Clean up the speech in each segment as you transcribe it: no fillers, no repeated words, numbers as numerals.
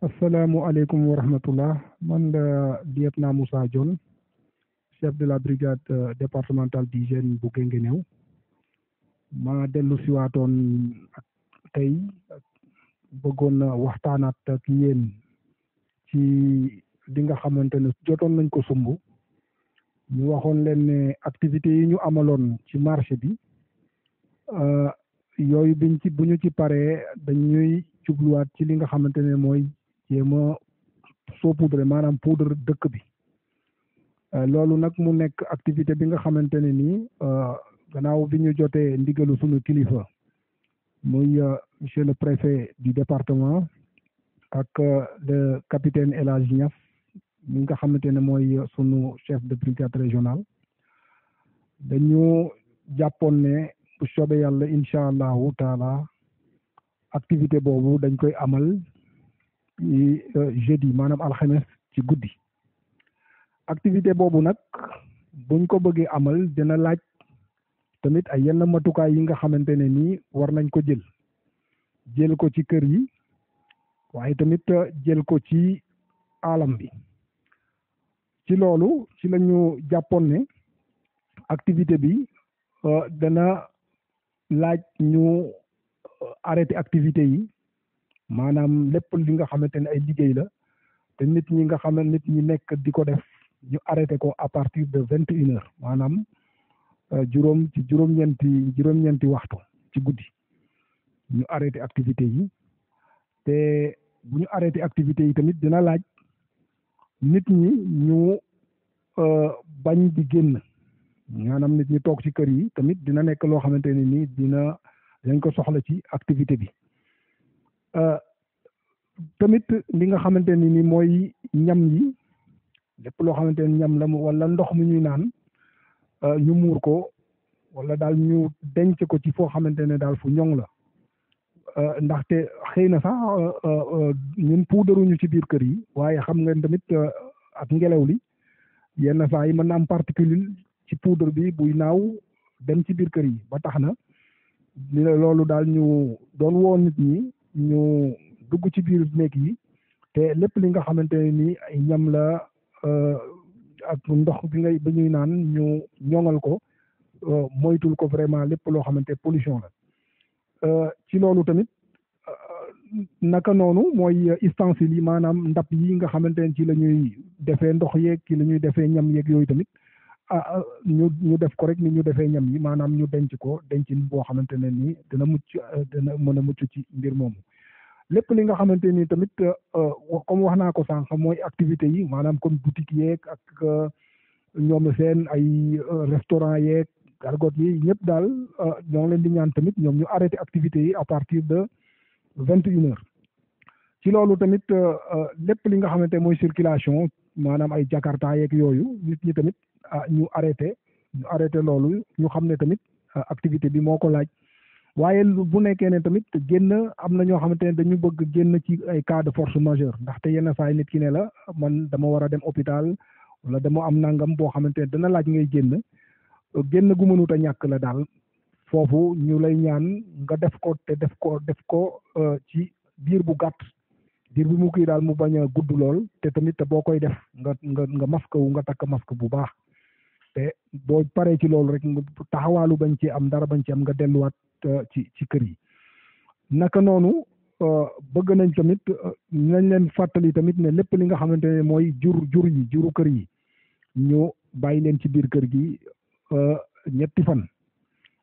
asalaamualeykum wa rahmatullah man la lieutenant Moussa Dione chef de la brigade départementale d'hygiène bu Guinguinéo ma dellu si waatoon ak tey bëggoon na waxtaanaat ak yéen ci li nga xamante ne jotoon nañ ko sumb ñu waxoon leen ne activités yi ñu amaloon ci marché bi yooyu bu ñu ci paree dañuy jubluwaat ci li nga xamante ne mooy jéem a saupoudrer maanaam poudre dëkk bi loolu nag mu nekk activité bi nga xamante ne nii gannaaw bi ñu jotee ndigalu suñu kilifa muy monsieur le préfet du département ak le capitaine El Hadj Niass mi nga xamante ne mooy sunu chef de brigade régional dañu jàppoon ne bu soobee yàlla incha allahu taala activité boobu dañ koy amal jeudi maanaam alxames ci guddi activité boobu nag buñ ko bëggee amal dina laaj tamit ay yenn matukaay yi nga xamante ne nii war nañ ko jël ko ci kër yi waaye tamit jël ko ci alam bi ci loolu ci la ñu jàppoon ne activité bi dana laaj ñu arrêté activité yi maanaam lépp li nga xamante ne ay liggéey la te nit ñi nga xam ne nit ñi nekk di ko def ñu arrêté ko à partir de 21 heures maanaam juróom-ñeenti waxtu ci guddi ñu arrêté activité yi te bu ñu arrêté activité yi tamit dina laaj nit ñi ñu bañ di génn maanaam nit ñi toog ci kër yi tamit dina nekk loo xamante ne nii dañ ko soxla ci activité bi tamit li nga xamante ne ni mooy ñam yi lépp loo xamante ne ñam la wala ndox mi ñuy naan ñu muur ko wala daal ñu denc ko ci foo xamante ne daal fu ñoŋ la ndaxte xëy na sax ñun puudaruñu ci biir kër yi waaye xam nga tamit ak ngelaw li yenn saa yi mën na am particule ci poudre bi buy naaw dem ci biir kër yi ba tax na loolu daal ñu doon woo nit ñi ñu dugg ci biir néeg yi te lépp li nga xamante ne ni ay ñam la ak ndox bi ñuy naan ñu ñoŋal ko moytul ko vraiment lépp loo xamante pollution la ci loolu tamit naka noonu mooy ustensiles yi maanaam ndab yi nga xamante ne ci la ñuy defee ndox yeeg ci la ñuy defee ñam yeeg yooyu tamit ñu def ko rek ni ñu defee ñam yi maanaam ñu denc ko dencin boo xamante ne nii dina mën a mucc ci mbir moomu lépp li nga xamante ni tamit comme wax naa ko sànq mooy activités yi maanaam comme boutique yeeg ak ñoom seen ay restaurant yeeg gargote yi ñëpp daal ñoo leen di ñaan tamit ñoom ñu arrêté activités yi à partir de 21 heures ci loolu tamit lépp li nga xamante mooy circulation maanaam ay jakarta yeeg yooyu nit ñi tamit ñu arrêté loolu ñu xam ne tamit activité bi moo ko laaj waaye bu nekkee ne tamit génn am na ñoo xamante ne dañu bëgg génn ci ay cas de force majeure ndaxte yenn saa yi nit ki ne la man dama war a dem hôpital wala dama am nangam boo xamante ne dana laaj ngay génn gu mënut a ñàkk la daal foofu ñu lay ñaan nga def ko ci diir bu gàtt diir bi mu kii daal mu bañ a gudd lool te tamit boo koy def nga masque wu nga takk masque bu baax te boo paree ci loolu rek taxawaalu bañ ci am dara bañ ci am nga delluwaat ci kër yi naka noonu bëgg nañ tamit nañ leen fàttali tamit ne lépp li nga xamante ne mooy juru kër yi ñu bàyyi leen ci biir kër gi ñetti fan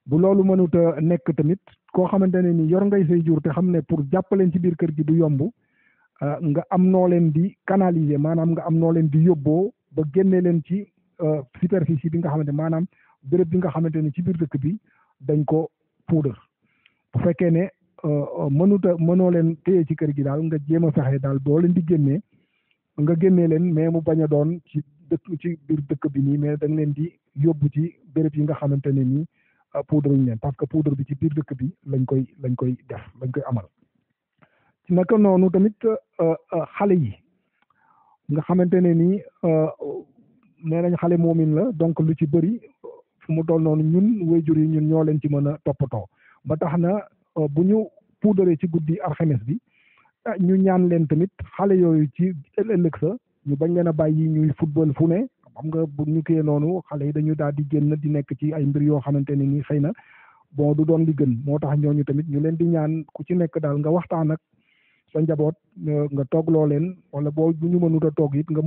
bu loolu mënut a nekk tamit koo xamante ne ni yor ngay say jur te xam ne pour jàppaleen ci biir kër gi du yomb nga am noo leen di canaliser maanaam nga am noo leen di yóbboo ba génne leen ci superficie bi nga xamante maanaam béréb bi nga xamante ne ci biir dëkk bi dañ ko poudre bu fekkee ne mënoo leen téye ci kër gi daal nga jéem a fexe daal boo leen di génnee nga génnee leen mais mu bañ a doon ci biir dëkk bi nii mais da nga leen di yóbbu ci béréb yi nga xamante ne nii poudre ñu leen parce que poudre bi ci biir dëkk bi lañ koy amal ci naka noonu tamit xale yi nga xamante ne nii nee nañ xale moomin la donc lu ci bëri fu mu toll noonu ñun waajur yi ñun ñoo leen ci mën a toppatoo ba tax na bu ñu puudaree ci guddi alxames bi ñu ñaan leen tamit xale yooyu ci ëllëg sa ñu bañ leen a bàyyi ñuy football fu ne xam nga bu ñu kee noonu xale yi dañu daal di génn di nekk ci ay mbir yoo xamante ne nii xëy na bon du doon li gën moo tax ñooñu tamit ñu leen di ñaan ku ci nekk daal nga waxtaan ak sa njaboot nga toogloo leen wala boo bu ñu mënut a toog it nga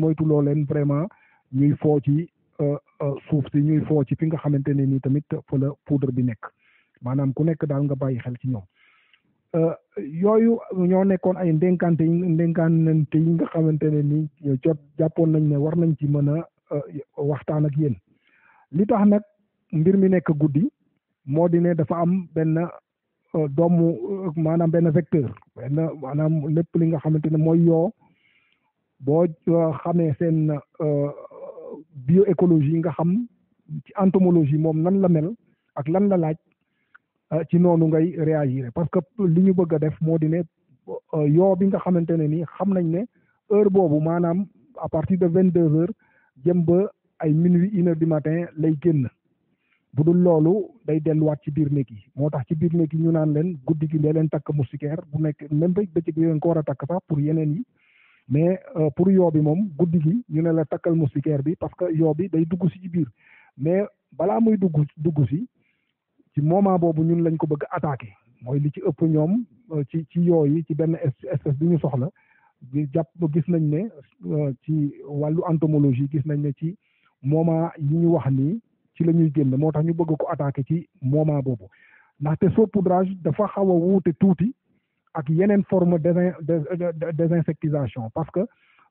moytuloo leen vraiment ñuy foo ci suuf si ñuy foo ci fi nga xamante ne nii tamit fa la poudre bi nekk maanaam ku nekk daal nga bàyyi xel ci ñoom. yooyu ñoo nekkoon ay ndénkaante yi nga xamante ne ni jàppoon nañ ne war nañ ci mën a waxtaan ak yéen li tax nag mbir mi nekk guddi moo di ne dafa am benn doomu maanaam benn vecteur maanaam lépp li nga xamante ne mooy boo xamee seen bioécologie nga xam ci entomologie moom nan la mel ak lan la laaj ci noonu ngay réagir parce que li ñu bëgg a def moo di ne bi nga xamante ne ni xam nañ ne heure boobu maanaam à partir de 22h jëm ba ay minuit 1h du matin lay génn bu dul loolu day delluwaat ci biir néeg yi moo tax ci biir néeg yi ñu naan leen guddi gi dee leen takk moustiquaire bu nekk même ba bëccëg bi ko war a takk sax pour yeneen yi mais pour bi moom guddi gi ñu ne la takkal moustiquaire bi parce que bi day dugg si ci biir mais balaa muy dugg si ci moment boobu ñun lañ ko bëgg attaqué mooy li ci ëpp ñoom ci yi ci benn espèce bi ñu soxla gis nañ ne ci wàllu entomologie gis nañ ne ci moment yi ñu wax nii ci la ñuy génn moo tax ñu bëgg ko attaqué ci moment boobu ndaxte saupoudrage dafa xaw a wuute tuuti ak yeneen forme désinsectisation parce que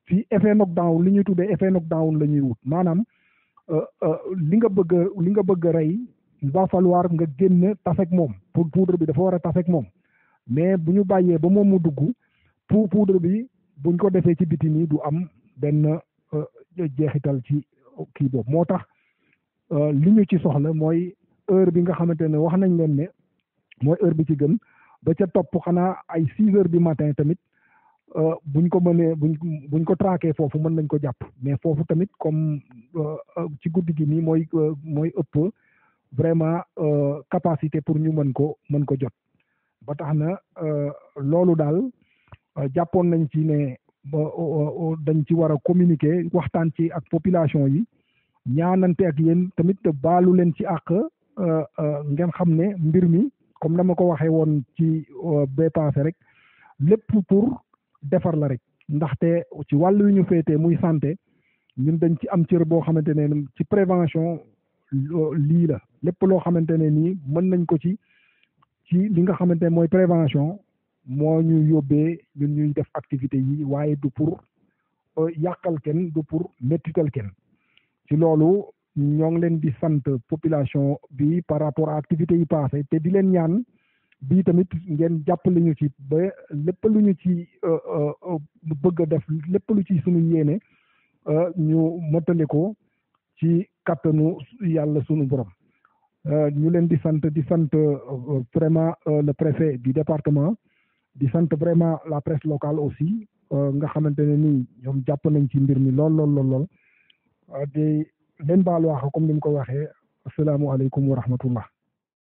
fii effet knockdown li ñuy tuddee effet knockdown la ñuy wut maanaam li nga bëgg a rey il va falloir nga génn tafek moom pour poudre bi dafa war a tafek moom mais bu ñu bàyyee ba moom mu dugg pour poudre bi buñ ko defee ci biti nii du am benn jeexital ci kii boobu moo tax li ñu ci soxla mooy heure bi nga xamante ne wax nañ leen ne mooy heure bi ci gën ba ca topp xanaa ay 6h du matin tamit buñ ko mënee buñ ko traqué foofu mën nañ ko jàpp mais foofu tamit comme ci guddi gi nii mooy ëpp vraiment capacité pour ñu mën ko jot ba tax na loolu daal jàppoon nañ ci ne dañ ci war a communiquer waxtaan ci ak population yi ñaanante ak yéen tamit baalu leen ci àq ngeen xam ne mbir mi comme dama ko waxee woon ci bee passé rek lépp pour defar la rek ndaxte ci wàllu yu ñu féetee muy santé ñun dañ ci am cër boo xamante ne ci prévention lii la lépp loo xamante ne nii mën nañ ko ci li nga xamante ne mooy prévention moo ñu yóbbee ñun ñuy def activité yi waaye du pour yàqal kenn du pour mettital kenn ci loolu ñoo ngi leen di sant population bi par rapport à activités yi passé te di leen ñaan bii tamit ngeen jàppale ñu ci ba lépp lu ñu ci bëgg a def lépp lu ci suñu yéene ñu mottali ko ci kattanu yàlla sunu borom ñu leen di sant vraiment le préfet du département di sant vraiment la presse locale aussi nga xamante ne nii ñoom jàpp nañ ci mbir mi lool di leen baal wax comme ni mu ko waxee asalaamualeykum wa rahmatullah